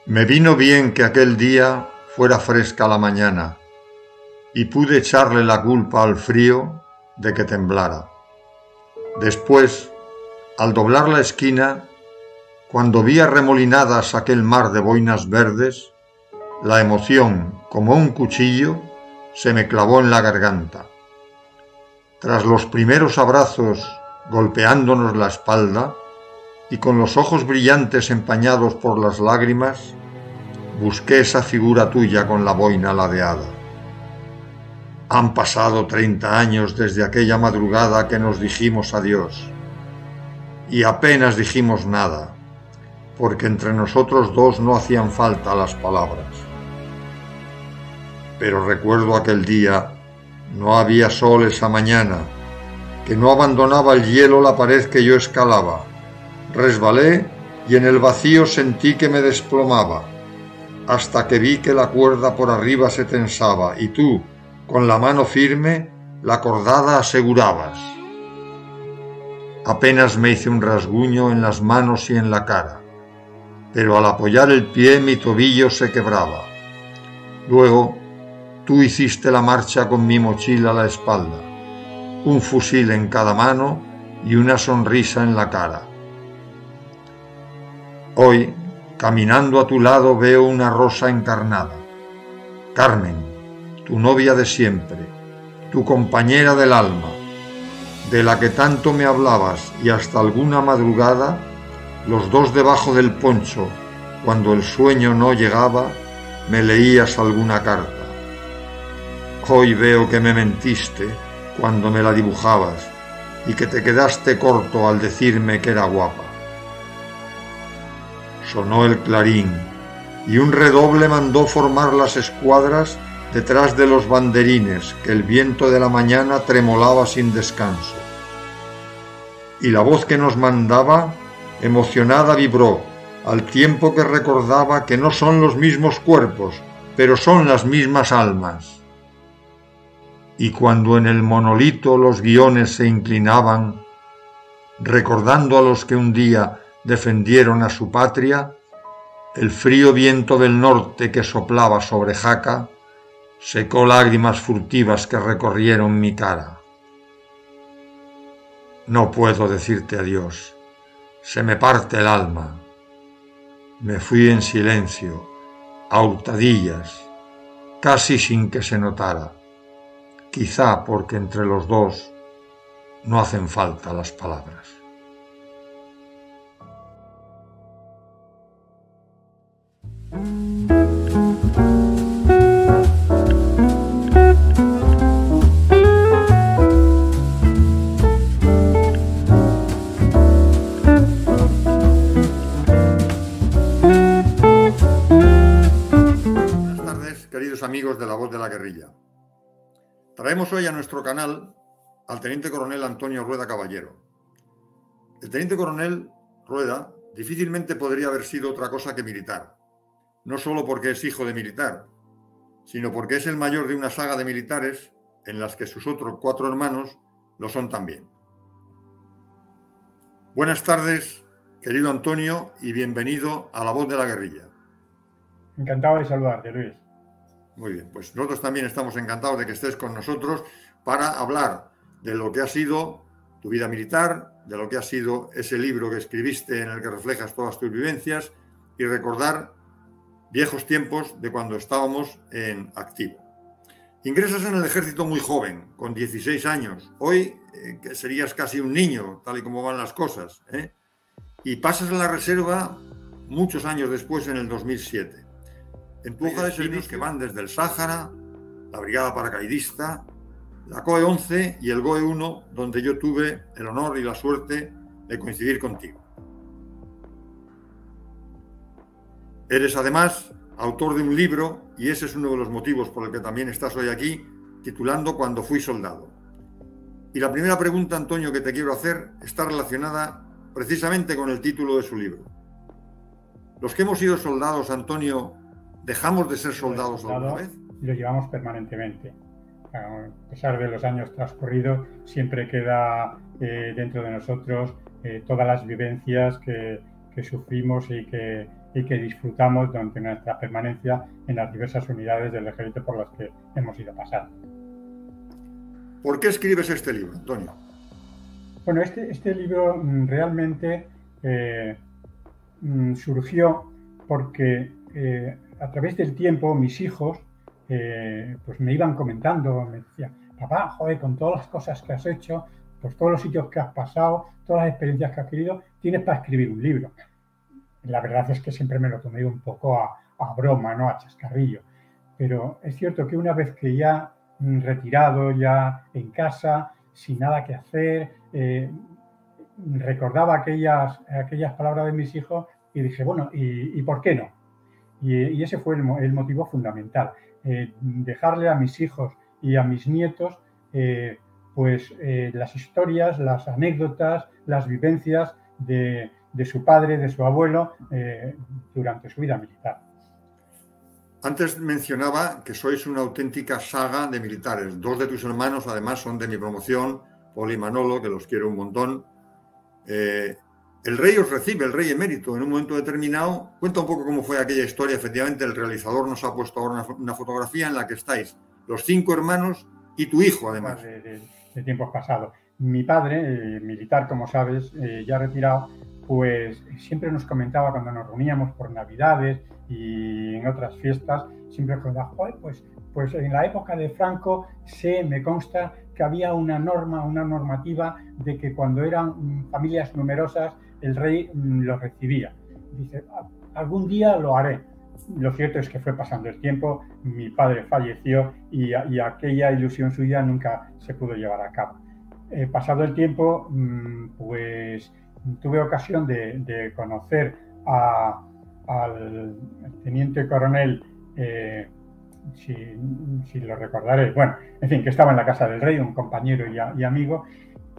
Me vino bien que aquel día fuera fresca la mañana y pude echarle la culpa al frío de que temblara. Después, al doblar la esquina, cuando vi arremolinadas aquel mar de boinas verdes, la emoción, como un cuchillo, se me clavó en la garganta. Tras los primeros abrazos golpeándonos la espalda y con los ojos brillantes empañados por las lágrimas, busqué esa figura tuya con la boina ladeada. Han pasado 30 años desde aquella madrugada que nos dijimos adiós. Y apenas dijimos nada, porque entre nosotros dos no hacían falta las palabras. Pero recuerdo aquel día, no había sol esa mañana, que no abandonaba el hielo la pared que yo escalaba. Resbalé y en el vacío sentí que me desplomaba, hasta que vi que la cuerda por arriba se tensaba y tú, con la mano firme, la cordada asegurabas. Apenas me hice un rasguño en las manos y en la cara, pero al apoyar el pie mi tobillo se quebraba. Luego, tú hiciste la marcha con mi mochila a la espalda, un fusil en cada mano y una sonrisa en la cara. Hoy, caminando a tu lado, veo una rosa encarnada. Carmen, tu novia de siempre, tu compañera del alma, de la que tanto me hablabas y hasta alguna madrugada, los dos debajo del poncho, cuando el sueño no llegaba, me leías alguna carta. Hoy veo que me mentiste cuando me la dibujabas y que te quedaste corto al decirme que era guapa. Sonó el clarín y un redoble mandó formar las escuadras detrás de los banderines que el viento de la mañana tremolaba sin descanso. Y la voz que nos mandaba, emocionada, vibró, al tiempo que recordaba que no son los mismos cuerpos, pero son las mismas almas. Y cuando en el monolito los guiones se inclinaban, recordando a los que un día defendieron a su patria, el frío viento del norte que soplaba sobre Jaca secó lágrimas furtivas que recorrieron mi cara. No puedo decirte adiós, se me parte el alma. Me fui en silencio, a hurtadillas, casi sin que se notara, quizá porque entre los dos no hacen falta las palabras. Queridos amigos de La Voz de la Guerrilla, traemos hoy a nuestro canal al Teniente Coronel Antonio Rueda Caballero. El Teniente Coronel Rueda difícilmente podría haber sido otra cosa que militar, no solo porque es hijo de militar, sino porque es el mayor de una saga de militares en las que sus otros 4 hermanos lo son también. Buenas tardes, querido Antonio, y bienvenido a La Voz de la Guerrilla. Encantado de saludarte, Luis. Muy bien, pues nosotros también estamos encantados de que estés con nosotros para hablar de lo que ha sido tu vida militar, de lo que ha sido ese libro que escribiste en el que reflejas todas tus vivencias y recordar viejos tiempos de cuando estábamos en activo. Ingresas en el ejército muy joven, con 16 años. Hoy serías casi un niño, tal y como van las cosas, ¿eh? Y pasas a la reserva muchos años después, en el 2007. En tu hoja de servicios que van desde el Sáhara, la Brigada Paracaidista, la COE 11 y el GOE 1, donde yo tuve el honor y la suerte de coincidir contigo. Eres además autor de un libro, y ese es uno de los motivos por el que también estás hoy aquí, titulando Cuando fui soldado. Y la primera pregunta, Antonio, que te quiero hacer está relacionada precisamente con el título de su libro. Los que hemos sido soldados, Antonio, ¿dejamos de ser soldados alguna vez? Lo llevamos permanentemente. A pesar de los años transcurridos, siempre queda dentro de nosotros todas las vivencias que sufrimos y que y que disfrutamos durante nuestra permanencia en las diversas unidades del ejército por las que hemos ido pasando. ¿Por qué escribes este libro, Antonio? Bueno, este libro realmente surgió porque a través del tiempo mis hijos pues me iban comentando, me decían, papá, joder, con todas las cosas que has hecho, pues todos los sitios que has pasado, todas las experiencias que has adquirido, tienes para escribir un libro. La verdad es que siempre me lo tomé un poco a broma, ¿no? A chascarrillo. Pero es cierto que una vez que ya retirado, ya en casa, sin nada que hacer, recordaba aquellas palabras de mis hijos y dije, bueno, ¿y por qué no? Y ese fue el motivo fundamental. Dejarle a mis hijos y a mis nietos las historias, las anécdotas, las vivencias de su padre, de su abuelo, durante su vida militar. Antes mencionaba que sois una auténtica saga de militares. Dos de tus hermanos, además, son de mi promoción, Poli y Manolo, que los quiero un montón. El rey os recibe, el rey emérito, en un momento determinado. Cuenta un poco cómo fue aquella historia. Efectivamente, el realizador nos ha puesto ahora una fotografía en la que estáis los 5 hermanos y tu hijo, además. De tiempos pasados. Mi padre, militar, como sabes, ya retirado, pues siempre nos comentaba cuando nos reuníamos por Navidades y en otras fiestas, siempre nos comentaba, pues en la época de Franco me consta que había una normativa de que cuando eran familias numerosas el rey los recibía. Dice, algún día lo haré. Lo cierto es que fue pasando el tiempo, mi padre falleció y aquella ilusión suya nunca se pudo llevar a cabo. Pasado el tiempo, pues tuve ocasión de conocer al teniente coronel, si lo recordaré, bueno, en fin, que estaba en la casa del rey, un compañero y amigo,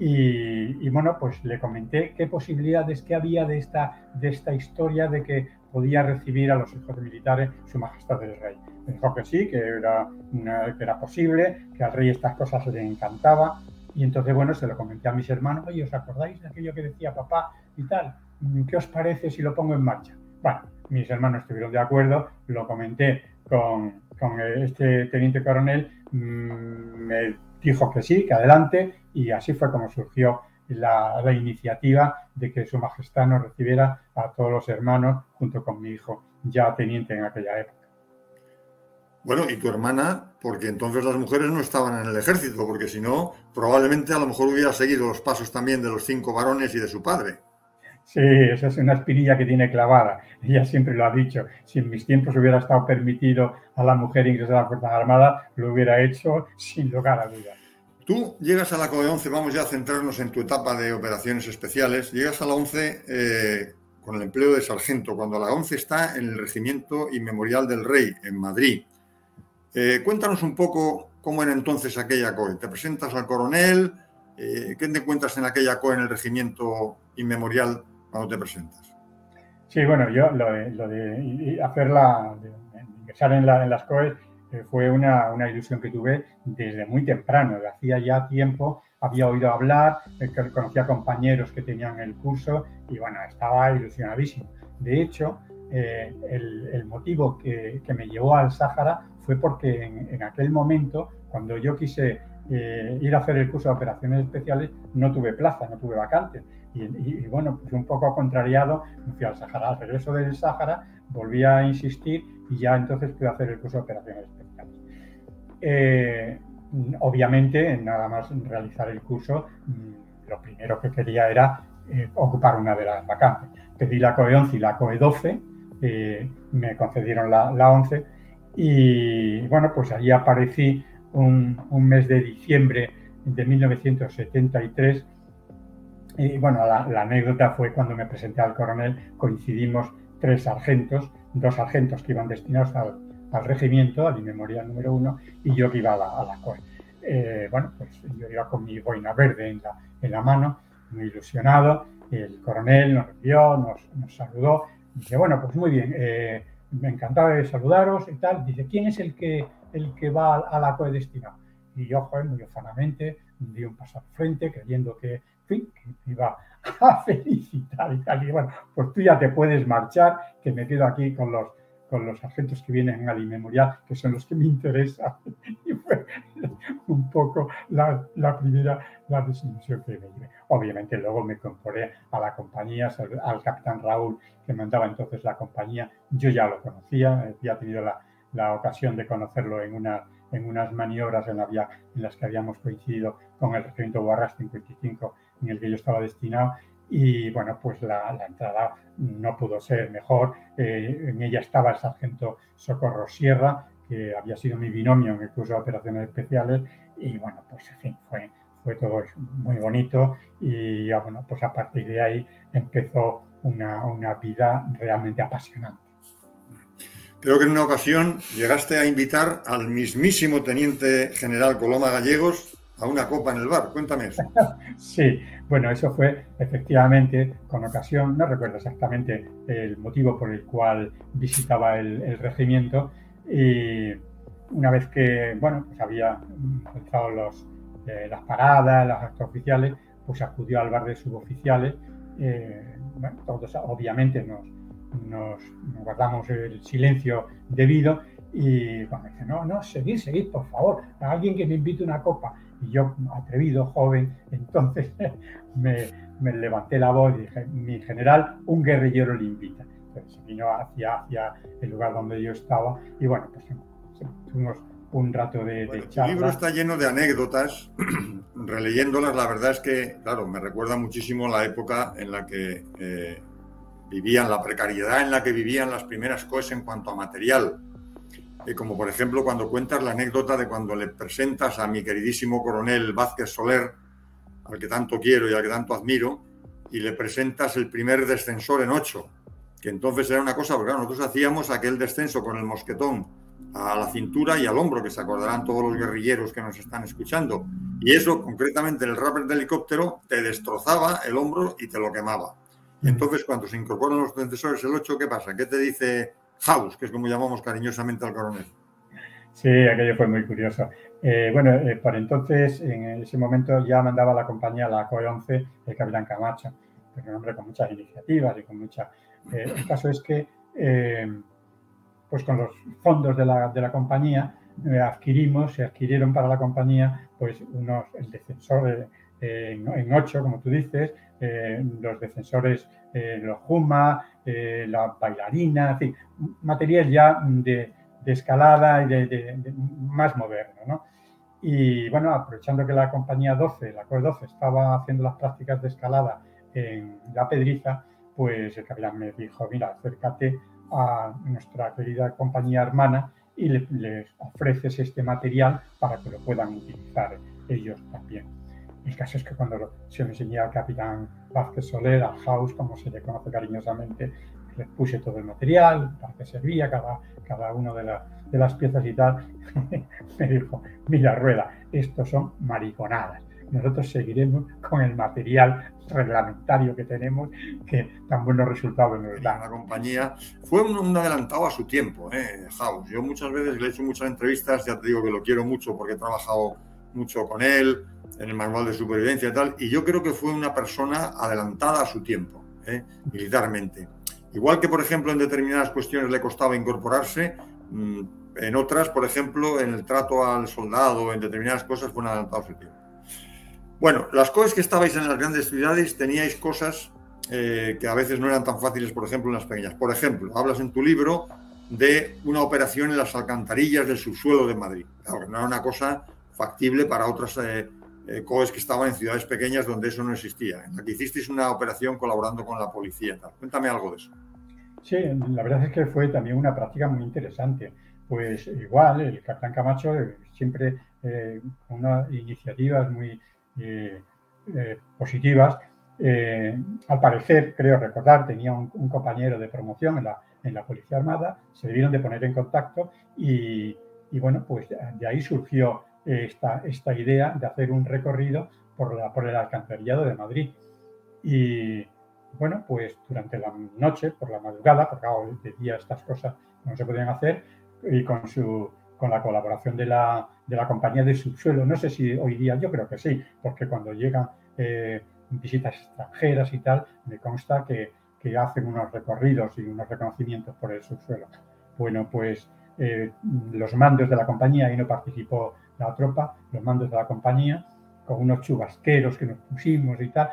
y bueno, pues le comenté qué posibilidades que había de esta historia de que podía recibir a los hijos de militares su majestad el rey. Me dijo que sí, que era posible, que al rey estas cosas le encantaba. Y entonces, bueno, se lo comenté a mis hermanos, oye, ¿os acordáis de aquello que decía papá y tal? ¿Qué os parece si lo pongo en marcha? Bueno, mis hermanos estuvieron de acuerdo, lo comenté con este teniente coronel, me dijo que sí, que adelante, y así fue como surgió la iniciativa de que su majestad nos recibiera a todos los hermanos junto con mi hijo, ya teniente en aquella época. Bueno, y tu hermana, porque entonces las mujeres no estaban en el ejército, porque si no, probablemente a lo mejor hubiera seguido los pasos también de los 5 varones y de su padre. Sí, esa es una espinilla que tiene clavada. Ella siempre lo ha dicho. Si en mis tiempos hubiera estado permitido a la mujer ingresar a las Fuerzas Armadas, lo hubiera hecho sin lugar a dudas. Tú llegas a la COE 11, vamos ya a centrarnos en tu etapa de operaciones especiales. Llegas a la 11 con el empleo de sargento, cuando la 11 está en el Regimiento Inmemorial del Rey, en Madrid. Cuéntanos un poco cómo era entonces aquella COE. ¿Te presentas al coronel? ¿Qué te encuentras en aquella COE en el Regimiento Inmemorial cuando te presentas? Sí, bueno, yo lo de ingresar en las COE fue una ilusión que tuve desde muy temprano. Hacía ya tiempo, había oído hablar, conocía compañeros que tenían el curso y bueno, estaba ilusionadísimo. De hecho, el motivo que me llevó al Sáhara fue porque en aquel momento, cuando yo quise ir a hacer el curso de operaciones especiales, no tuve plaza, no tuve vacante. Y bueno, pues un poco contrariado, me fui al Sáhara. Al regreso del Sáhara volví a insistir y ya entonces pude hacer el curso de operaciones especiales. Obviamente, nada más realizar el curso, lo primero que quería era ocupar una de las vacantes. Pedí la COE 11 y la COE 12, me concedieron la 11 y bueno, pues allí aparecí un mes de diciembre de 1973. Y bueno, la anécdota fue cuando me presenté al coronel, coincidimos 3 sargentos, 2 sargentos que iban destinados al regimiento, al Inmemorial número 1, y yo que iba a la COE. Bueno, pues yo iba con mi boina verde en la mano, muy ilusionado. El coronel nos vio, nos saludó. Dice, bueno, pues muy bien, me encantaba de saludaros y tal. Dice, ¿quién es el que va a la COE destinado? Y yo, joder, muy ufanamente, di un paso al frente, creyendo que fin, que me iba a felicitar y tal. Y bueno, pues tú ya te puedes marchar, que me quedo aquí con los sargentos que vienen al inmemorial, que son los que me interesan. Y fue un poco la primera desilusión que me llevé. Obviamente luego me incorporé a la compañía, al capitán Raúl, que mandaba entonces la compañía. Yo ya lo conocía, había tenido la ocasión de conocerlo en unas maniobras en las que habíamos coincidido con el regimiento Guarras 55, en el que yo estaba destinado. Y bueno, pues la entrada no pudo ser mejor. En ella estaba el sargento Socorro Sierra, que había sido mi binomio en el curso de operaciones especiales. Y bueno, pues en fin, fue todo muy bonito. Y bueno, pues a partir de ahí empezó una vida realmente apasionante. Creo que en una ocasión llegaste a invitar al mismísimo teniente general Coloma Gallegos a una copa en el bar. Cuéntame eso. Sí, bueno, eso fue efectivamente con ocasión, no recuerdo exactamente el motivo por el cual visitaba el regimiento, y una vez que, bueno, pues había empezado las paradas, los actos oficiales, pues acudió al bar de suboficiales. Bueno, todos obviamente nos guardamos el silencio debido y cuando dice, no, seguid, por favor, a alguien que me invite una copa. Y yo, atrevido, joven, entonces me levanté la voz y dije, mi general, un guerrillero le invita. Entonces vino hacia el lugar donde yo estaba y bueno, pues tuvimos un rato de charla. El libro está lleno de anécdotas, releyéndolas, la verdad es que, claro, me recuerda muchísimo la época en la que vivían, la precariedad en la que vivían las primeras cosas en cuanto a material. Como por ejemplo cuando cuentas la anécdota de cuando le presentas a mi queridísimo coronel Vázquez Soler, al que tanto quiero y al que tanto admiro, y le presentas el primer descensor en 8, que entonces era una cosa, porque claro, nosotros hacíamos aquel descenso con el mosquetón a la cintura y al hombro, que se acordarán todos los guerrilleros que nos están escuchando, y eso, concretamente el rappel de helicóptero, te destrozaba el hombro y te lo quemaba. Y entonces cuando se incorporan los descensores el 8, ¿qué pasa? ¿Qué te dice House, que es como llamamos cariñosamente al coronel? Sí, aquello fue muy curioso. Por entonces, en ese momento ya mandaba la compañía, la COE 11, el capitán Camacho, pues un hombre con muchas iniciativas y con mucha... el caso es que, pues con los fondos de la compañía, se adquirieron para la compañía, pues el descensor en 8, como tú dices, los descensores, los Juma, la bailarina, en fin, material ya de escalada y de más moderno, ¿no? Y bueno, aprovechando que la compañía 12, la COE 12, estaba haciendo las prácticas de escalada en La Pedriza, pues el capitán me dijo, mira, acércate a nuestra querida compañía hermana y les ofreces este material para que lo puedan utilizar ellos también. El caso es que cuando se lo enseñé al capitán Vázquez Soler, al House, como se le conoce cariñosamente, les puse todo el material, para qué servía cada una de las piezas y tal. Me dijo, mira, Rueda, estos son mariconadas. Nosotros seguiremos con el material reglamentario que tenemos, que tan buenos resultados nos da. La compañía fue un adelantado a su tiempo, House. Yo muchas veces le he hecho muchas entrevistas, ya te digo que lo quiero mucho porque he trabajado mucho con él en el manual de supervivencia y tal, y yo creo que fue una persona adelantada a su tiempo, militarmente. Igual que, por ejemplo, en determinadas cuestiones le costaba incorporarse, en otras, por ejemplo, en el trato al soldado, en determinadas cosas, fue un adelantado a su tiempo. Bueno, las cosas que estabais en las grandes ciudades teníais cosas que a veces no eran tan fáciles, por ejemplo, en las pequeñas. Por ejemplo, hablas en tu libro de una operación en las alcantarillas del subsuelo de Madrid. Claro, no era una cosa factible para otras COEs que estaban en ciudades pequeñas donde eso no existía. En la que hicisteis una operación colaborando con la policía. Tal. Cuéntame algo de eso. Sí, la verdad es que fue también una práctica muy interesante. Pues igual, el capitán Camacho siempre con unas iniciativas muy positivas. Al parecer, creo recordar, tenía un compañero de promoción en la Policía Armada, se debieron de poner en contacto y bueno, pues de ahí surgió esta idea de hacer un recorrido por el alcantarillado de Madrid. Y bueno, pues durante la noche, por la madrugada, porque de día estas cosas no se podían hacer, y con la colaboración de la compañía de subsuelo, no sé si hoy día, yo creo que sí, porque cuando llegan visitas extranjeras y tal, me consta que hacen unos recorridos y unos reconocimientos por el subsuelo. Bueno, pues los mandos de la compañía, ahí no participó la tropa, los mandos de la compañía, con unos chubasqueros que nos pusimos y tal,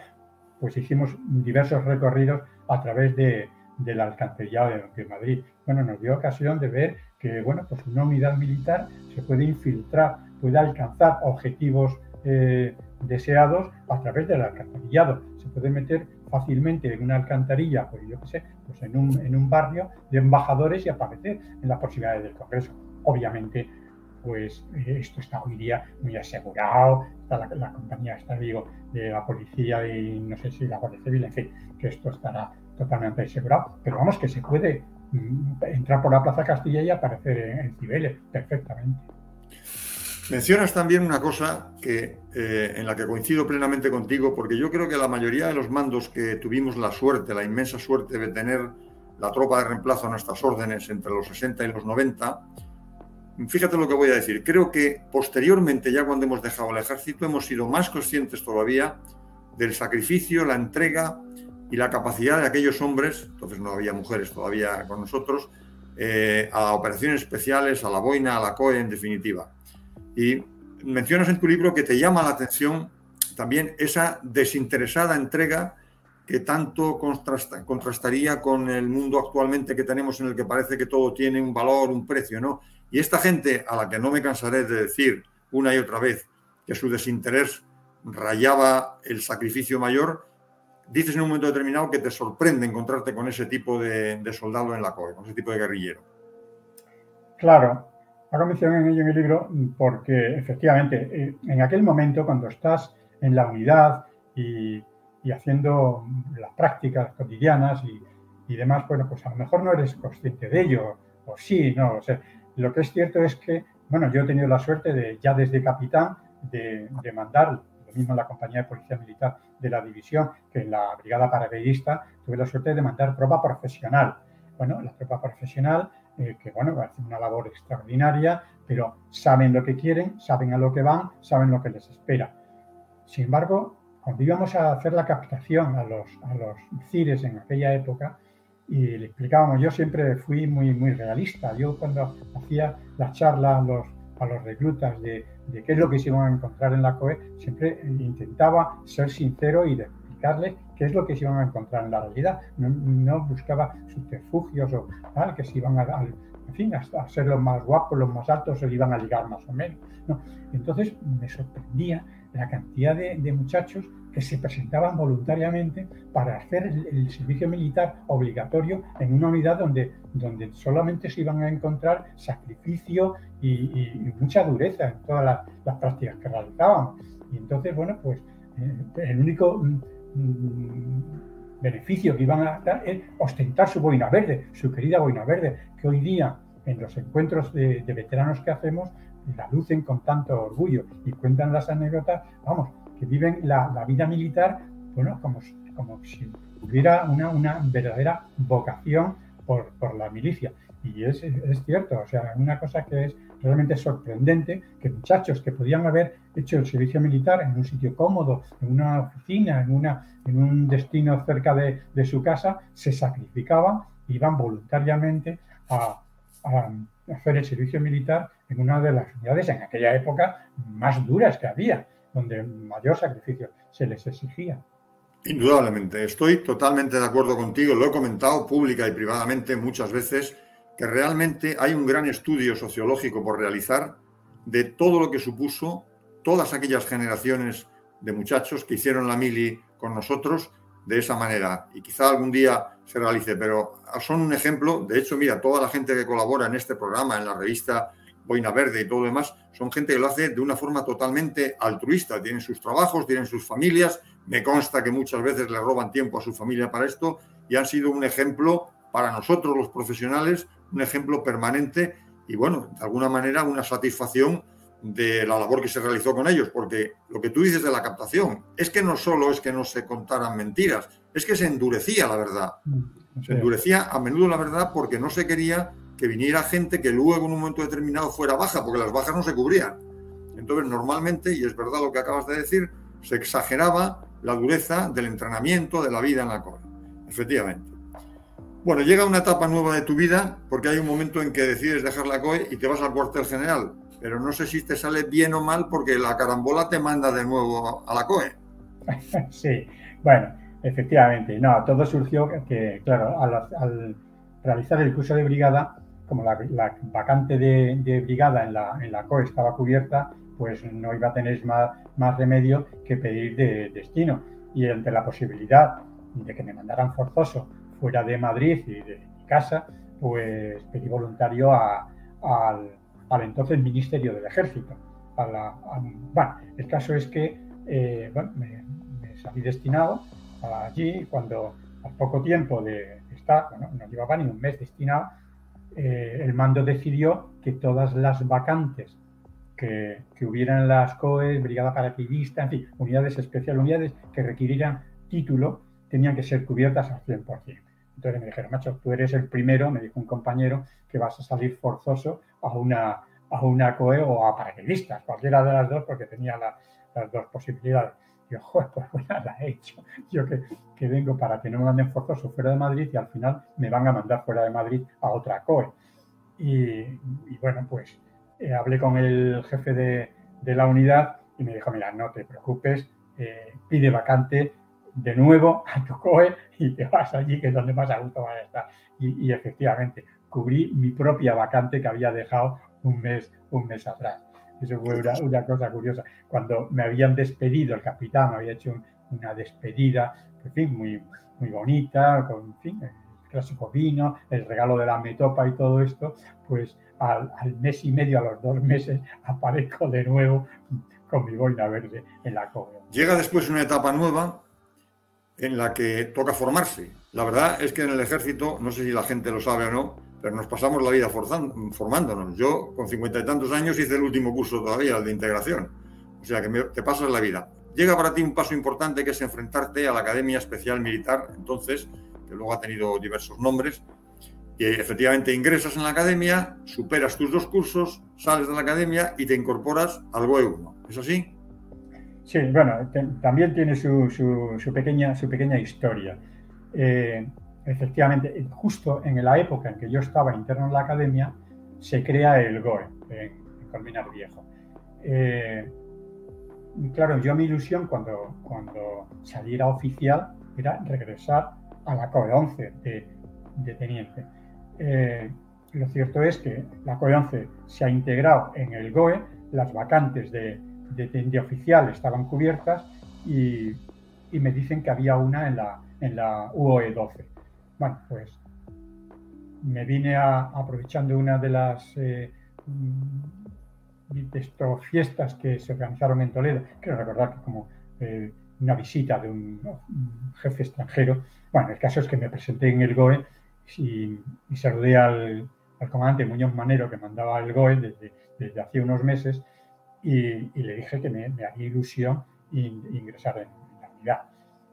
pues hicimos diversos recorridos a través del alcantarillado de Madrid. Bueno, nos dio ocasión de ver que, bueno, pues una unidad militar se puede infiltrar, puede alcanzar objetivos deseados a través del alcantarillado. Se puede meter fácilmente en una alcantarilla, pues yo qué sé, pues en un barrio de embajadores y aparecer en las proximidades del Congreso. Obviamente, pues esto está hoy día muy asegurado, está la compañía, está, digo, de la policía y no sé si la Guardia Civil, en fin, que esto estará totalmente asegurado, pero vamos, que se puede entrar por la Plaza Castilla y aparecer en Cibeles perfectamente. Mencionas también una cosa que, en la que coincido plenamente contigo, porque yo creo que la mayoría de los mandos que tuvimos la suerte, la inmensa suerte de tener la tropa de reemplazo a nuestras órdenes entre los 60 y los 90, fíjate lo que voy a decir, creo que posteriormente, ya cuando hemos dejado el ejército, hemos sido más conscientes todavía del sacrificio, la entrega y la capacidad de aquellos hombres, entonces no había mujeres todavía con nosotros, a operaciones especiales, a la boina, a la COE, en definitiva. Y mencionas en tu libro que te llama la atención también esa desinteresada entrega que tanto contrastaría con el mundo actualmente que tenemos, en el que parece que todo tiene un valor, un precio, ¿no? Y esta gente, a la que no me cansaré de decir una y otra vez que su desinterés rayaba el sacrificio mayor, dices en un momento determinado que te sorprende encontrarte con ese tipo de soldado en la COE, con ese tipo de guerrillero. Claro, hago mención en ello en el libro porque efectivamente en aquel momento, cuando estás en la unidad y haciendo las prácticas cotidianas y demás, bueno, pues a lo mejor no eres consciente de ello, o sí, no, o sea, lo que es cierto es que, bueno, yo he tenido la suerte de, ya desde capitán, de mandar, lo mismo en la compañía de policía militar de la división, que en la brigada paracaidista, tuve la suerte de mandar tropa profesional. Bueno, la tropa profesional, que bueno, hacen una labor extraordinaria, pero saben lo que quieren, saben a lo que van, saben lo que les espera. Sin embargo, cuando íbamos a hacer la captación a los CIRES en aquella época, y le explicábamos, yo siempre fui muy realista. Yo cuando hacía la charla a los reclutas de qué es lo que se iban a encontrar en la COE, siempre intentaba ser sincero y de explicarles qué es lo que se iban a encontrar en la realidad. No buscaba subterfugios o tal, que se iban en fin, a ser los más guapos, los más altos, se iban a ligar más o menos, ¿no? Entonces me sorprendía la cantidad de muchachos que se presentaban voluntariamente para hacer el servicio militar obligatorio en una unidad donde solamente se iban a encontrar sacrificio y mucha dureza en todas las prácticas que realizábamos. Y entonces, bueno, pues el único beneficio que iban a dar es ostentar su boina verde, su querida boina verde, que hoy día en los encuentros de veteranos que hacemos la lucen con tanto orgullo y cuentan las anécdotas, vamos, que viven la vida militar, bueno, como si hubiera una verdadera vocación por la milicia. Y es cierto, o sea, una cosa que es realmente sorprendente, que muchachos que podían haber hecho el servicio militar en un sitio cómodo, en una oficina, en un destino cerca de su casa, se sacrificaban, iban voluntariamente a hacer el servicio militar en una de las unidades en aquella época más duras que había, donde mayor sacrificio se les exigía. Indudablemente, estoy totalmente de acuerdo contigo, lo he comentado pública y privadamente muchas veces, que realmente hay un gran estudio sociológico por realizar de todo lo que supuso todas aquellas generaciones de muchachos que hicieron la mili con nosotros de esa manera, y quizá algún día se realice, pero son un ejemplo. De hecho, mira, toda la gente que colabora en este programa, en la revista Boina Verde y todo lo demás, son gente que lo hace de una forma totalmente altruista, tienen sus trabajos, tienen sus familias, me consta que muchas veces le roban tiempo a su familia para esto, y han sido un ejemplo para nosotros los profesionales, un ejemplo permanente y, bueno, de alguna manera una satisfacción de la labor que se realizó con ellos, porque lo que tú dices de la captación es que no solo es que no se contaran mentiras, es que se endurecía la verdad. Se endurecía a menudo la verdad porque no se quería que viniera gente que luego en un momento determinado fuera baja, porque las bajas no se cubrían. Entonces, normalmente, y es verdad lo que acabas de decir, se exageraba la dureza del entrenamiento, de la vida en la COE. Efectivamente. Bueno, llega una etapa nueva de tu vida porque hay un momento en que decides dejar la COE y te vas al cuartel general, pero no sé si te sale bien o mal porque la carambola te manda de nuevo a la COE. Sí, bueno, efectivamente, no, todo surgió que, claro, al realizar el curso de brigada, como la vacante de brigada en la COE estaba cubierta, pues no iba a tener más remedio que pedir de destino. Y ante la posibilidad de que me mandaran forzoso fuera de Madrid y de mi casa, pues pedí voluntario al entonces Ministerio del Ejército. Bueno, el caso es que bueno, me salí destinado allí cuando al poco tiempo de estar, bueno, no llevaba ni un mes destinado, el mando decidió que todas las vacantes que hubieran las COE, brigada paracaidista, en fin, unidades especiales, unidades que requirieran título, tenían que ser cubiertas al 100%. Entonces me dijeron, macho, tú eres el primero, me dijo un compañero, que vas a salir forzoso a una COE o a paracaidistas, cualquiera de las dos, porque tenía las dos posibilidades. Y yo, joder, pues bueno, la he hecho. Yo que vengo para que no me manden forzoso fuera de Madrid y al final me van a mandar fuera de Madrid a otra COE. Y bueno, pues hablé con el jefe de la unidad y me dijo, mira, no te preocupes, pide vacante de nuevo a tu COE y te vas allí, que es donde más a gusto vas a estar. Y efectivamente, cubrí mi propia vacante que había dejado un mes atrás. Eso fue una cosa curiosa. Cuando me habían despedido, el capitán me había hecho una despedida, en fin, muy bonita, con, en fin, el clásico vino, el regalo de la metopa y todo esto, pues al mes y medio, a los 2 meses, aparezco de nuevo con mi boina verde en la COE. Llega después una etapa nueva en la que toca formarse. La verdad es que en el ejército, no sé si la gente lo sabe o no, pero nos pasamos la vida formándonos. Yo, con 50 y tantos años, hice el último curso todavía, el de integración. O sea, que te pasas la vida. Llega para ti un paso importante, que es enfrentarte a la Academia Especial Militar, entonces, que luego ha tenido diversos nombres, y efectivamente ingresas en la academia, superas tus 2 cursos, sales de la academia y te incorporas al GOE 1. ¿Es así? Sí, bueno, también tiene su pequeña historia. Efectivamente, justo en la época en que yo estaba interno en la academia, se crea el GOE en Colmenar Viejo. Claro, yo mi ilusión cuando saliera oficial era regresar a la COE 11 de teniente. Lo cierto es que la COE 11 se ha integrado en el GOE, las vacantes de oficial estaban cubiertas y me dicen que había una en la UOE 12. Bueno, pues me vine aprovechando una de las fiestas que se organizaron en Toledo. Quiero recordar que como una visita de un jefe extranjero. Bueno, el caso es que me presenté en el GOE y saludé al comandante Muñoz Manero, que mandaba el GOE desde hacía unos meses, y le dije que me haría ilusión ingresar en la unidad.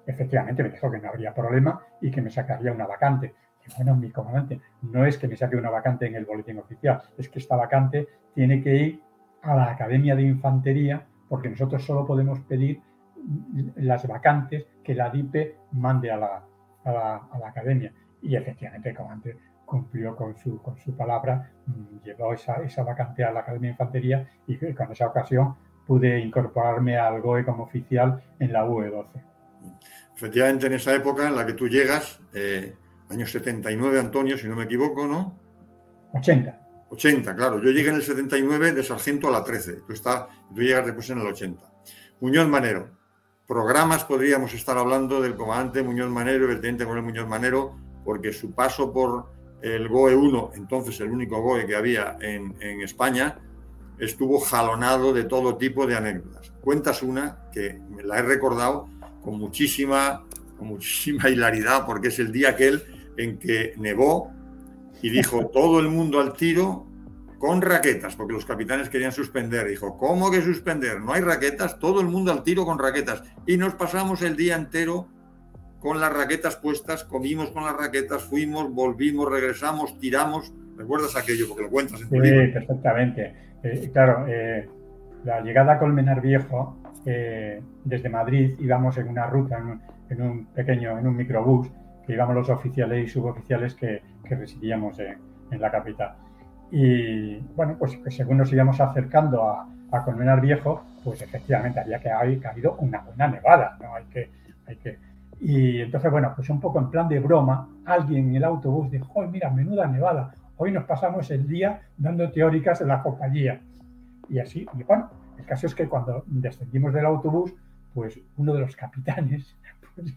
Efectivamente me dijo que no habría problema y que me sacaría una vacante. Y bueno, mi comandante, no es que me saque una vacante en el boletín oficial, es que esta vacante tiene que ir a la Academia de Infantería, porque nosotros solo podemos pedir las vacantes que la DIPE mande a la Academia. Y efectivamente el comandante cumplió con su palabra, llevó esa vacante a la Academia de Infantería y con esa ocasión pude incorporarme al GOE como oficial en la UE 12. Efectivamente, en esa época en la que tú llegas, año 79, Antonio, si no me equivoco, ¿no? 80. 80, claro. Yo llegué en el 79 de sargento a la 13. Tú llegas después en el 80. Muñoz Manero. Programas podríamos estar hablando del comandante Muñoz Manero, del teniente coronel Muñoz Manero, porque su paso por el GOE 1, entonces el único GOE que había en España, estuvo jalonado de todo tipo de anécdotas. Cuentas una que me la he recordado con muchísima hilaridad, porque es el día aquel en que nevó y dijo todo el mundo al tiro con raquetas, porque los capitanes querían suspender. Dijo, ¿cómo que suspender? No hay raquetas, todo el mundo al tiro con raquetas. Y nos pasamos el día entero con las raquetas puestas, comimos con las raquetas, fuimos, volvimos, regresamos, tiramos. ¿Recuerdas aquello? Porque lo cuentas en tu libro. Sí, perfectamente. Claro, la llegada a Colmenar Viejo desde Madrid íbamos en una ruta, en un microbús, que íbamos los oficiales y suboficiales que residíamos en la capital. Y bueno, pues según nos íbamos acercando a Colmenar Viejo, pues efectivamente había caído una buena nevada, ¿no? Y entonces, bueno, pues un poco en plan de broma, alguien en el autobús dijo: ¡oh, mira, menuda nevada! Hoy nos pasamos el día dando teóricas en la compañía. Y así, y bueno, el caso es que cuando descendimos del autobús, pues uno de los capitanes, pues,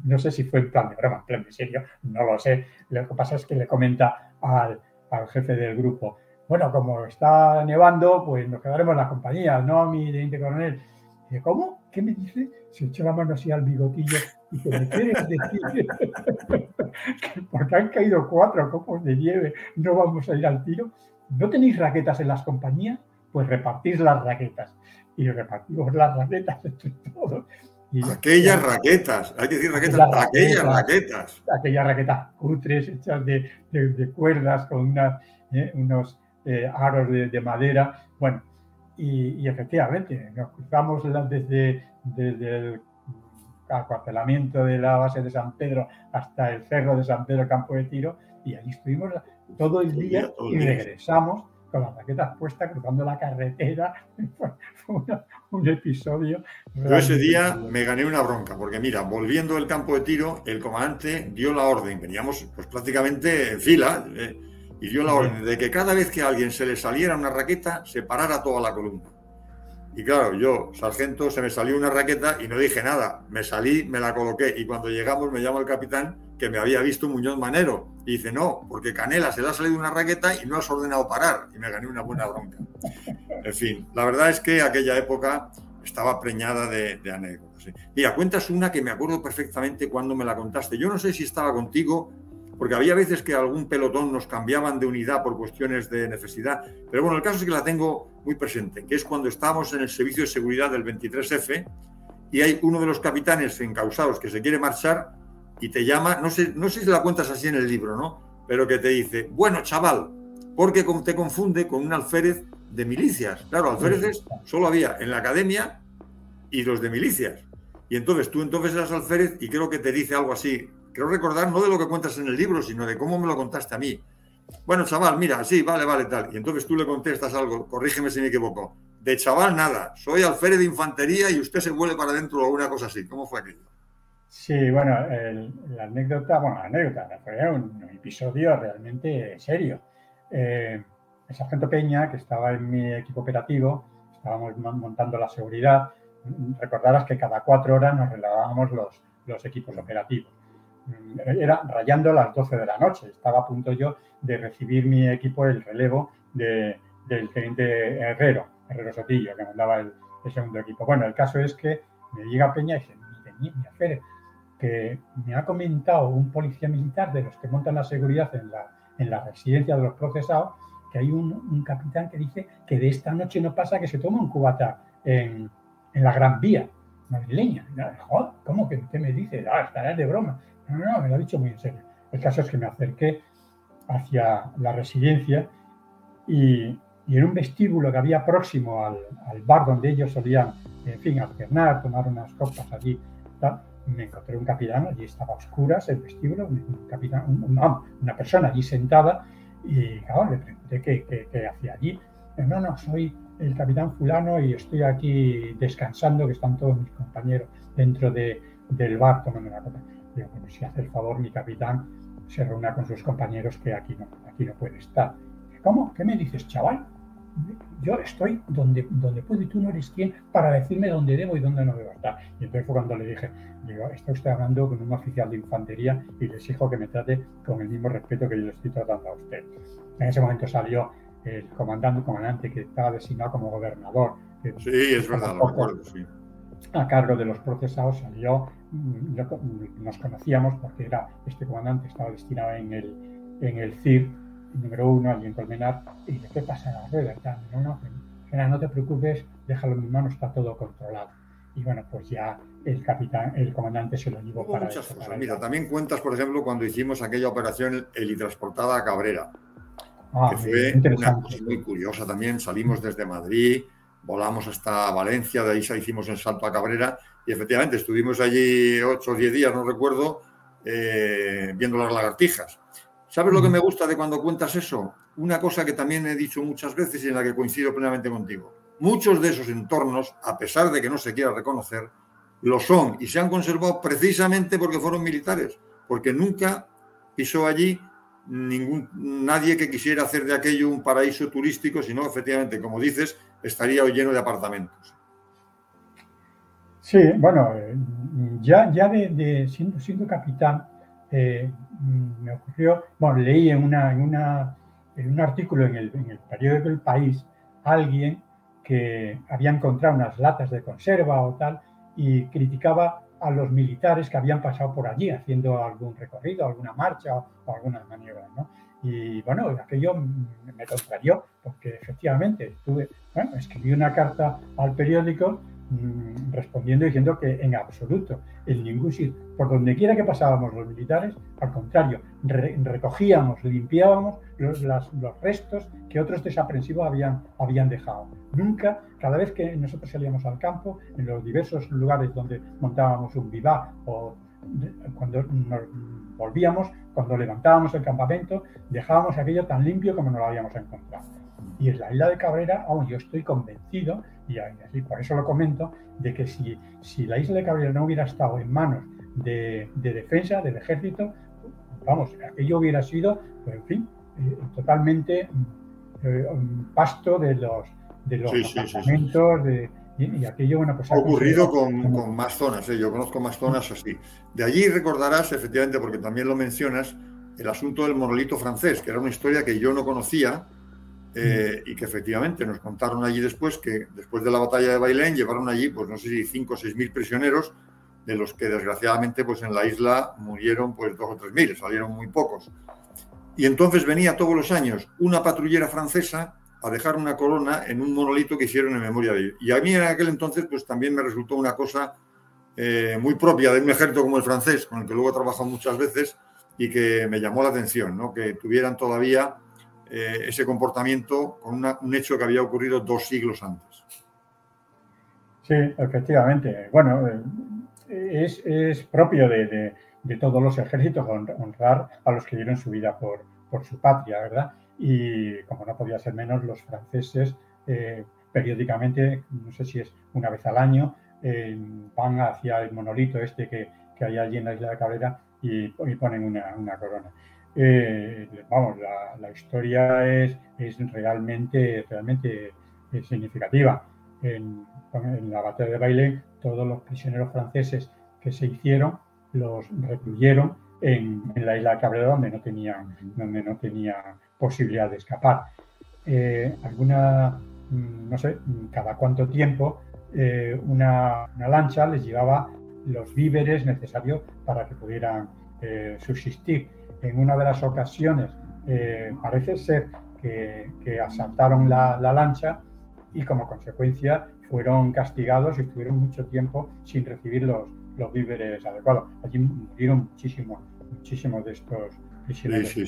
no sé si fue en plan de broma, en plan de serio, no lo sé. Lo que pasa es que le comenta al jefe del grupo: bueno, como está nevando, pues nos quedaremos en la compañía, ¿no, a mi teniente coronel? Y dice: ¿cómo? ¿Qué me dice? Se echó la mano así al bigotillo y dice: ¿me quieres decir que porque han caído 4 copos de nieve no vamos a ir al tiro? ¿No tenéis raquetas en las compañías? Pues repartís las raquetas. Y repartimos las raquetas entre todos. Aquellas raquetas, hay que decir raquetas, aquellas raquetas cutres hechas de cuerdas con unos aros de madera. Bueno, y efectivamente nos cruzamos desde el acuartelamiento de la base de San Pedro hasta el cerro de San Pedro, campo de tiro, y ahí estuvimos todo el día y regresamos con las raquetas puestas, cruzando la carretera. Fue un episodio. Yo ese día me gané una bronca, porque mira, volviendo del campo de tiro, el comandante dio la orden, veníamos pues prácticamente en fila, y dio la orden de que cada vez que a alguien se le saliera una raqueta, se parara toda la columna. Y claro, yo, sargento, se me salió una raqueta y no dije nada. Me salí, me la coloqué, y cuando llegamos me llama el capitán, que me había visto Muñoz Manero, y dice: no, porque Canela se le ha salido una raqueta y no has ordenado parar. Y me gané una buena bronca. En fin, la verdad es que aquella época estaba preñada de anécdotas. ¿Sí? Mira, cuentas una que me acuerdo perfectamente cuando me la contaste. Yo no sé si estaba contigo, porque había veces que algún pelotón nos cambiaban de unidad por cuestiones de necesidad, pero bueno, el caso es que la tengo muy presente, que es cuando estábamos en el servicio de seguridad del 23F y hay uno de los capitanes encausados que se quiere marchar y te llama, no sé si la cuentas así en el libro, ¿no? Pero que te dice: bueno, chaval, porque te confunde con un alférez de milicias. Claro, alféreces solo había en la academia y los de milicias. Y entonces tú eras alférez y creo que te dice algo así. Creo recordar, no de lo que cuentas en el libro, sino de cómo me lo contaste a mí. Bueno, chaval, mira, sí, vale, tal. Y entonces tú le contestas algo, corrígeme si me equivoco. De chaval, nada. Soy alférez de infantería y usted se vuelve para adentro o alguna cosa así. ¿Cómo fue aquello? Sí, bueno, la anécdota fue un episodio realmente serio. El sargento Peña, que estaba en mi equipo operativo, estábamos montando la seguridad. Recordarás que cada 4 horas nos relevábamos los equipos operativos. Era rayando las 12 de la noche. Estaba a punto yo de recibir mi equipo el relevo del teniente Herrero Sotillo, que mandaba el segundo equipo. Bueno, el caso es que me llega Peña y dice: mi alférez, que me ha comentado un policía militar de los que montan la seguridad en la residencia de los procesados, que hay un capitán que dice que de esta noche no pasa que se toma un cubata en la Gran Vía madrileña. Joder, ¿cómo que me dice? Estarás de broma. No, me lo ha dicho muy en serio. El caso es que me acerqué hacia la residencia y en un vestíbulo que había próximo al bar donde ellos solían, en fin, alternar, tomar unas copas allí, tal, me encontré un capitán, allí estaba a oscuras el vestíbulo, una persona allí sentada, y claro, le pregunté qué hacía allí. No, soy el capitán fulano y estoy aquí descansando, que están todos mis compañeros dentro del bar tomando una copa. Digo: bueno, si hace el favor, mi capitán se reúna con sus compañeros, que aquí no puede estar. ¿Cómo? ¿Qué me dices, chaval? Yo estoy donde puedo y tú no eres quien para decirme dónde debo y dónde no debo estar. Y entonces fue cuando le dije: está usted hablando con un oficial de infantería y le exijo que me trate con el mismo respeto que yo le estoy tratando a usted. En ese momento salió el comandante que estaba designado como gobernador. Sí, es verdad, lo recuerdo, sí. A cargo de los procesados, salió, nos conocíamos porque este comandante estaba destinado en el CIR número 1, allí en Colmenar, y dije: ¿qué pasa en la rueda? No te preocupes, déjalo en mi mano, está todo controlado. Y bueno, pues ya el comandante se lo llevó para muchas cosas. Mira, también cuentas, por ejemplo, cuando hicimos aquella operación helitransportada a Cabrera, que fue una cosa muy curiosa también. Salimos desde Madrid, volamos hasta Valencia, de ahí hicimos el salto a Cabrera y efectivamente estuvimos allí 8 o 10 días, no recuerdo, viendo las lagartijas. ¿Sabes lo que me gusta de cuando cuentas eso? Una cosa que también he dicho muchas veces y en la que coincido plenamente contigo. Muchos de esos entornos, a pesar de que no se quiera reconocer, lo son y se han conservado precisamente porque fueron militares, porque nunca pisó allí nadie que quisiera hacer de aquello un paraíso turístico, sino efectivamente, como dices, estaría hoy lleno de apartamentos. Sí, bueno, ya siendo capitán, me ocurrió, bueno, leí en un artículo en el periódico El País a alguien que había encontrado unas latas de conserva o tal y criticaba a los militares que habían pasado por allí haciendo algún recorrido, alguna marcha o alguna maniobra, ¿no? Y bueno, aquello me contrarió porque efectivamente escribí una carta al periódico respondiendo diciendo que en absoluto, en ningún sitio, por donde quiera que pasábamos los militares, al contrario, recogíamos, limpiábamos los restos que otros desaprensivos habían dejado. Nunca, cada vez que nosotros salíamos al campo, en los diversos lugares donde montábamos un vivac o cuando nos volvíamos, cuando levantábamos el campamento, dejábamos aquello tan limpio como nos lo habíamos encontrado. Y en la isla de Cabrera, yo estoy convencido, y así por eso lo comento, de que si la isla de Cabrera no hubiera estado en manos de defensa del ejército, aquello hubiera sido, en fin, totalmente pasto de los apartamentos. Y aquello, bueno, pues ha ocurrido con más zonas, yo conozco más zonas así. De allí recordarás, efectivamente, porque también lo mencionas, el asunto del monolito francés, que era una historia que yo no conocía y que efectivamente nos contaron allí después, que después de la batalla de Bailén llevaron allí, pues no sé si 5 o 6 mil prisioneros, de los que desgraciadamente pues en la isla murieron pues 2 o 3 mil, salieron muy pocos. Y entonces venía todos los años una patrullera francesa a dejar una corona en un monolito que hicieron en memoria de ellos. Y a mí en aquel entonces pues también me resultó una cosa muy propia de un ejército como el francés, con el que luego he trabajado muchas veces y que me llamó la atención, ¿no? Que tuvieran todavía ese comportamiento con un hecho que había ocurrido 2 siglos antes. Sí, efectivamente. Bueno, es propio de todos los ejércitos honrar a los que dieron su vida por su patria, ¿verdad? Y como no podía ser menos, los franceses periódicamente, no sé si es una vez al año, van hacia el monolito este que hay allí en la isla de Cabrera y ponen una corona. La historia es realmente significativa. En la batalla de Bailén, todos los prisioneros franceses que se hicieron los recluyeron en la isla de Cabrera, donde no tenían posibilidad de escapar. No sé, cada cuánto tiempo una lancha les llevaba los víveres necesarios para que pudieran subsistir. En una de las ocasiones parece ser que asaltaron la lancha y como consecuencia fueron castigados y estuvieron mucho tiempo sin recibir los víveres adecuados. Allí murieron muchísimos de estos prisioneros. Sí.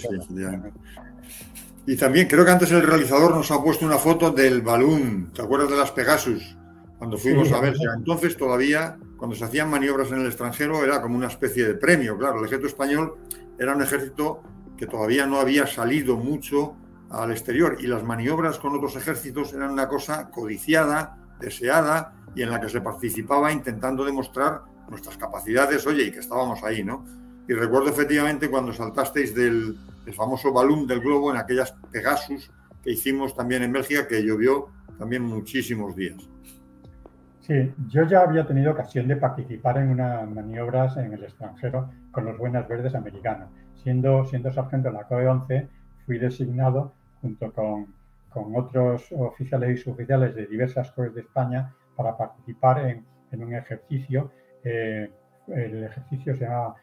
Y también creo que antes el realizador nos ha puesto una foto del Balloon, ¿te acuerdas de las Pegasus? Cuando fuimos a Bélgica. Entonces todavía, cuando se hacían maniobras en el extranjero, era como una especie de premio. Claro, el ejército español era un ejército que todavía no había salido mucho al exterior y las maniobras con otros ejércitos eran una cosa codiciada, deseada y en la que se participaba intentando demostrar nuestras capacidades, y que estábamos ahí, ¿no? Y recuerdo efectivamente cuando saltasteis del famoso balón del globo en aquellas Pegasus que hicimos también en Bélgica, que llovió también muchísimos días. Sí, yo ya había tenido ocasión de participar en unas maniobras en el extranjero con los Buenas Verdes americanos. Siendo sargento en la COE 11, fui designado junto con otros oficiales y suboficiales de diversas COEs de España para participar en un ejercicio. El ejercicio se llama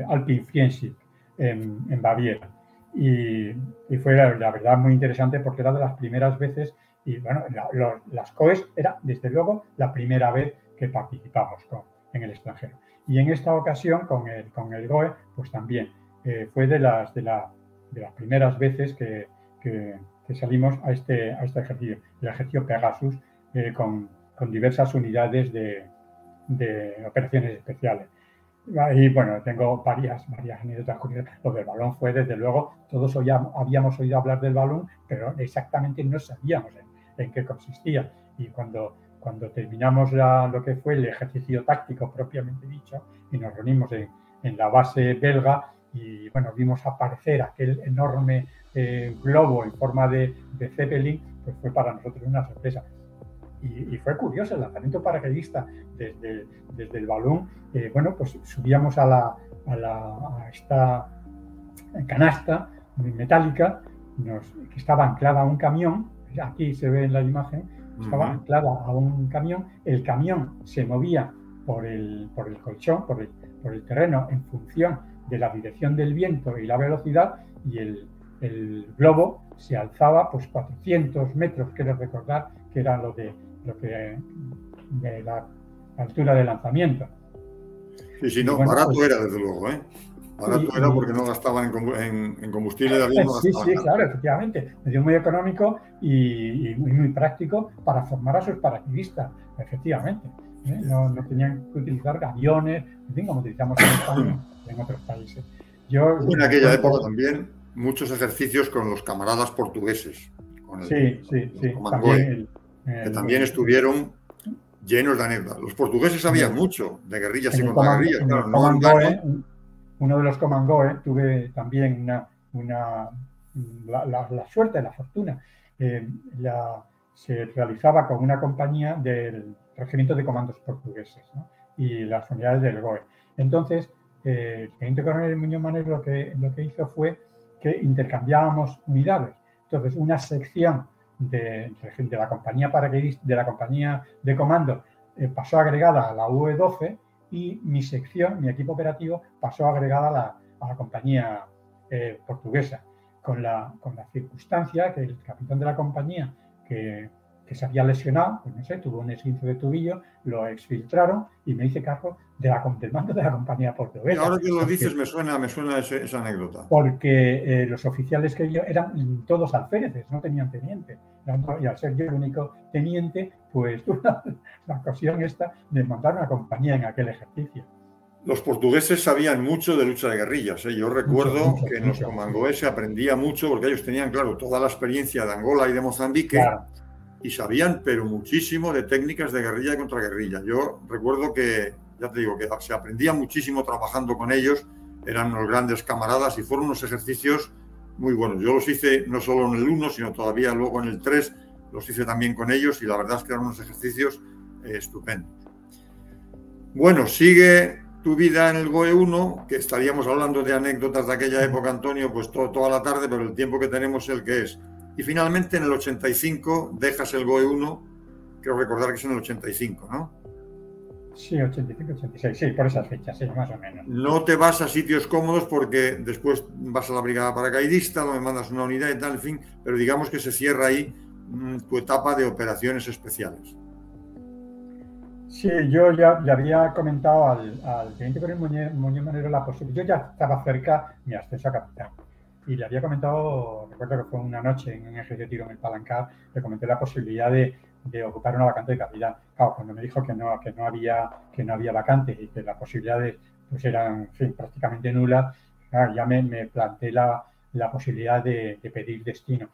Alpenfriendship en Baviera. Y fue la verdad muy interesante porque era de las primeras veces. Y bueno, las COEs era, desde luego, la primera vez que participamos en el extranjero. Y en esta ocasión, con el GOE, pues también fue de las primeras veces que salimos a este ejercicio, el ejercicio Pegasus, con diversas unidades de operaciones especiales. Y bueno, tengo varias anécdotas curiosas. Lo del balón fue, desde luego, todos habíamos oído hablar del balón, pero exactamente no sabíamos en qué consistía. Y cuando terminamos lo que fue el ejercicio táctico propiamente dicho, y nos reunimos en la base belga, y bueno, vimos aparecer aquel enorme globo en forma de Zeppelin, pues fue para nosotros una sorpresa. Y fue curioso el lanzamiento paracaidista desde el balón. Bueno, pues subíamos a esta canasta metálica que estaba anclada a un camión. Aquí se ve en la imagen, estaba anclada a un camión. El camión se movía por el colchón, por el terreno, en función de la dirección del viento y la velocidad, y el globo se alzaba pues 400 metros, quiero recordar que era de la altura de lanzamiento. Sí, no, bueno, barato era, desde luego, ¿eh? Barato era porque no gastaban en combustible de avión. Sí, claro, efectivamente. Medio muy económico y muy práctico para formar a sus paracaidistas, efectivamente. No tenían que utilizar aviones, en fin, como utilizamos en España y en otros países. En aquella época también muchos ejercicios con los camaradas portugueses. Con También que también estuvieron llenos de anécdotas. Los portugueses sabían mucho de guerrillas y contraguerrillas. Claro, uno de los Comangoe tuve también la suerte, la fortuna. Se realizaba con una compañía del Regimiento de Comandos Portugueses, ¿no? Y las unidades del GOE. Entonces, el teniente coronel Muñoz Manero lo que hizo fue que intercambiábamos unidades. Entonces, una sección de la compañía paracaidista, de la compañía de comando, pasó agregada a la UE-12, y mi sección, mi equipo operativo, pasó agregada a la compañía portuguesa, con la circunstancia que el capitán de la compañía, que se había lesionado, pues no sé, tuvo un esguince de tobillo, lo exfiltraron y me hice cargo del mando de la compañía portuguesa. Y ahora que lo dices me suena esa anécdota. Porque los oficiales que yo eran todos alféreces, no tenían teniente. Y al ser yo el único teniente, pues tuve la ocasión esta de montar una compañía en aquel ejercicio. Los portugueses sabían mucho de lucha de guerrillas, ¿eh? Yo recuerdo que en los Comangoes se aprendía mucho porque ellos tenían, claro, toda la experiencia de Angola y de Mozambique, claro, y sabían, pero muchísimo, de técnicas de guerrilla y contraguerrilla. Yo recuerdo que, ya te digo, que se aprendía muchísimo trabajando con ellos, eran unos grandes camaradas y fueron unos ejercicios muy buenos. Yo los hice no solo en el 1, sino todavía luego en el 3, los hice también con ellos y la verdad es que eran unos ejercicios estupendos. Bueno, sigue tu vida en el GOE 1, que estaríamos hablando de anécdotas de aquella época, Antonio, pues toda la tarde, pero el tiempo que tenemos es el que es. Y finalmente en el 85 dejas el GOE 1, creo recordar que es en el 85, ¿no? Sí, 85, 86, sí, por esas fechas, sí, más o menos. No te vas a sitios cómodos porque después vas a la brigada paracaidista, donde mandas una unidad y tal, en fin, pero digamos que se cierra ahí tu etapa de operaciones especiales. Sí, yo ya le había comentado al teniente coronel Muñoz Manero la posibilidad. Yo ya estaba cerca mi ascenso a capitán. Y le había comentado, recuerdo que fue una noche en un ejercicio de tiro en el Palancar, le comenté la posibilidad de ocupar una vacante de capitán. Claro, cuando me dijo que no había vacante y que las posibilidades pues eran, en fin, prácticamente nulas, claro, ya me planteé la posibilidad de pedir destino.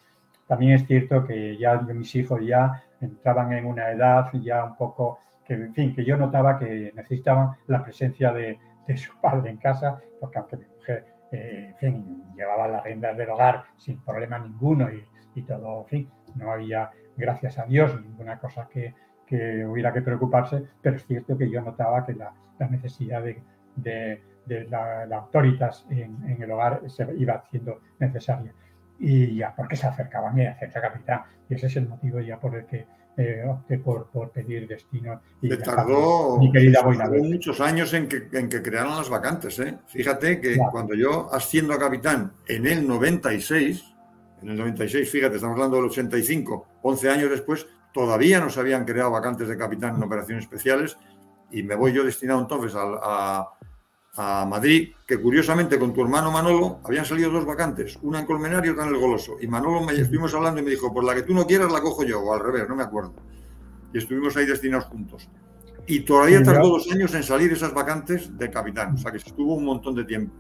También es cierto que ya mis hijos ya entraban en una edad ya un poco, que en fin, que yo notaba que necesitaban la presencia de su padre en casa, porque aunque mi mujer en fin, llevaba las riendas del hogar sin problema ninguno y todo, en fin, no había, gracias a Dios, ninguna cosa que hubiera que preocuparse, pero es cierto que yo notaba que la necesidad de la autoritas en el hogar se iba haciendo necesaria. Y ya porque se acercaba a mi ascenso a capitán, y ese es el motivo ya por el que opté por pedir destino. Y se tardó muchos años en que crearan las vacantes, ¿eh? Fíjate que claro, cuando yo asciendo a capitán en el 96, fíjate, estamos hablando del 85, 11 años después, todavía no se habían creado vacantes de capitán en operaciones especiales, y me voy yo destinado entonces a Madrid, que curiosamente con tu hermano Manolo habían salido 2 vacantes, una en Colmenar y otra en el Goloso, y Manolo estuvimos hablando y me dijo, pues la que tú no quieras la cojo yo, o al revés, no me acuerdo. y estuvimos ahí destinados juntos. Y todavía tardó 2 años en salir esas vacantes de capitán, o sea que estuvo un montón de tiempo.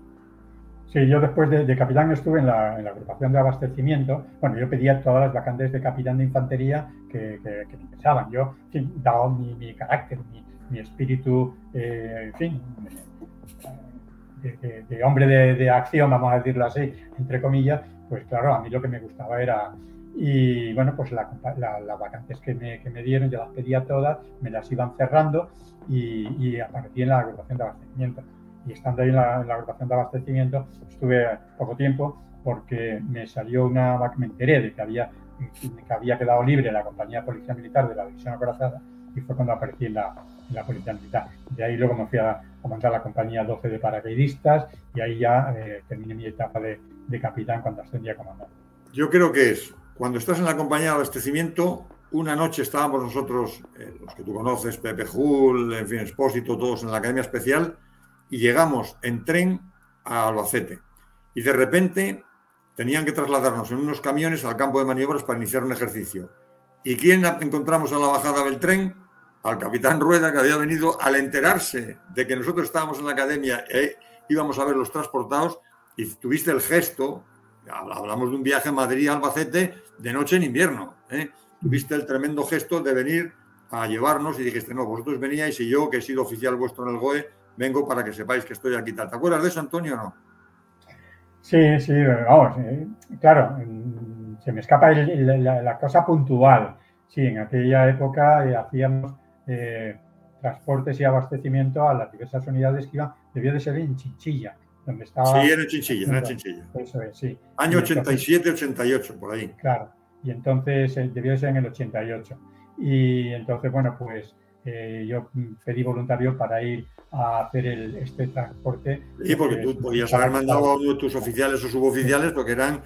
Sí, yo después de capitán estuve en la agrupación de abastecimiento. Bueno, yo pedía todas las vacantes de capitán de infantería que me interesaban. Yo, en fin, dado mi carácter, mi espíritu, en fin, de hombre de acción, vamos a decirlo así, entre comillas, pues claro, a mí lo que me gustaba era... Y bueno, pues las vacantes que me dieron, yo las pedía todas, me las iban cerrando y aparecí en la agrupación de abastecimiento. Y estando ahí en la agrupación de abastecimiento estuve poco tiempo porque me enteré de que había quedado libre la compañía de policía militar de la división acorazada y fue cuando aparecí en la policía militar. De ahí luego me fui a montar la compañía 12 de paracaidistas y ahí ya terminé mi etapa de capitán cuando ascendí a comandante. Yo creo que cuando estás en la compañía de abastecimiento, una noche estábamos nosotros, los que tú conoces, Pepe Jul, en fin, Expósito, todos en la Academia Especial, y llegamos en tren a Albacete. Y de repente tenían que trasladarnos en unos camiones al campo de maniobras para iniciar un ejercicio. ¿Y quién encontramos a la bajada del tren? Al capitán Rueda, que había venido al enterarse de que nosotros estábamos en la academia e íbamos a ver los transportados, y tuviste el gesto, hablamos de un viaje a Madrid a Albacete de noche en invierno, tuviste el tremendo gesto de venir a llevarnos y dijiste, no, vosotros veníais y yo, que he sido oficial vuestro en el GOE, vengo para que sepáis que estoy aquí. ¿Te acuerdas de eso, Antonio, o no? Sí, vamos, claro, se me escapa la cosa puntual. Sí, en aquella época hacíamos transportes y abastecimiento a las diversas unidades que iban, debió de ser en Chinchilla, donde estaba... Sí, era en Chinchilla, Eso es, sí. Año 87-88, por ahí. Claro, y entonces debió de ser en el 88. Y entonces, bueno, pues yo pedí voluntario para ir a hacer este transporte. Sí, porque tú podías haber mandado a uno de tus oficiales o suboficiales porque eran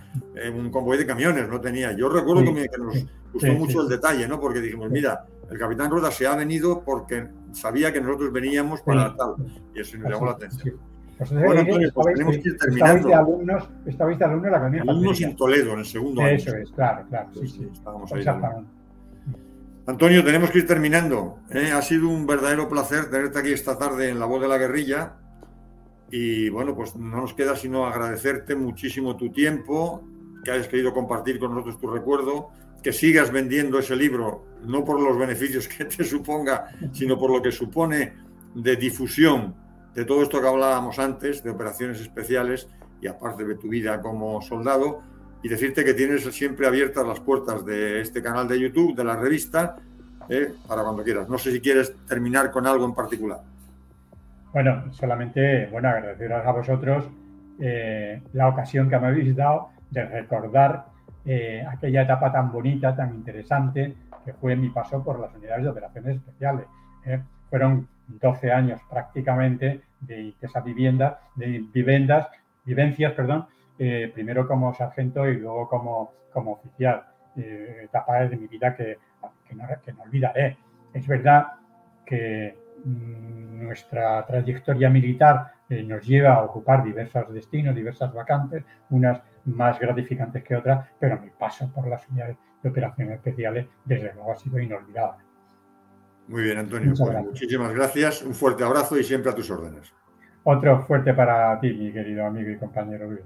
un convoy de camiones, no tenía. Yo recuerdo que nos gustó mucho el detalle, ¿no? Porque dijimos, mira, el capitán Rueda se ha venido porque sabía que nosotros veníamos para tal. Y eso nos llamó la atención. Pues bueno, Antonio, pues tenemos que ir terminando. Estabais de alumnos en la Academia. Alumnos en Toledo, en el segundo año. Eso es, claro, sí. Estábamos ahí. Exactamente. Antonio, tenemos que ir terminando. Ha sido un verdadero placer tenerte aquí esta tarde en La Voz de la Guerrilla. Y bueno, pues no nos queda sino agradecerte muchísimo tu tiempo, que hayas querido compartir con nosotros tu recuerdo, que sigas vendiendo ese libro, no por los beneficios que te suponga, sino por lo que supone de difusión de todo esto que hablábamos antes, de operaciones especiales y aparte de tu vida como soldado. Y decirte que tienes siempre abiertas las puertas de este canal de YouTube, de la revista, para cuando quieras. No sé si quieres terminar con algo en particular. Bueno, solamente agradeceros a vosotros la ocasión que me habéis dado de recordar aquella etapa tan bonita, tan interesante, que fue mi paso por las unidades de operaciones especiales. Fueron 12 años prácticamente de intensas vivencias, primero como sargento y luego como oficial, etapas de mi vida que no olvidaré. Es verdad que nuestra trayectoria militar nos lleva a ocupar diversos destinos, diversas vacantes, unas más gratificantes que otras, pero mi paso por las unidades de operaciones especiales desde luego ha sido inolvidable. Muy bien, Antonio. Pues muchísimas gracias, un fuerte abrazo y siempre a tus órdenes. Otro fuerte para ti, mi querido amigo y compañero Luis.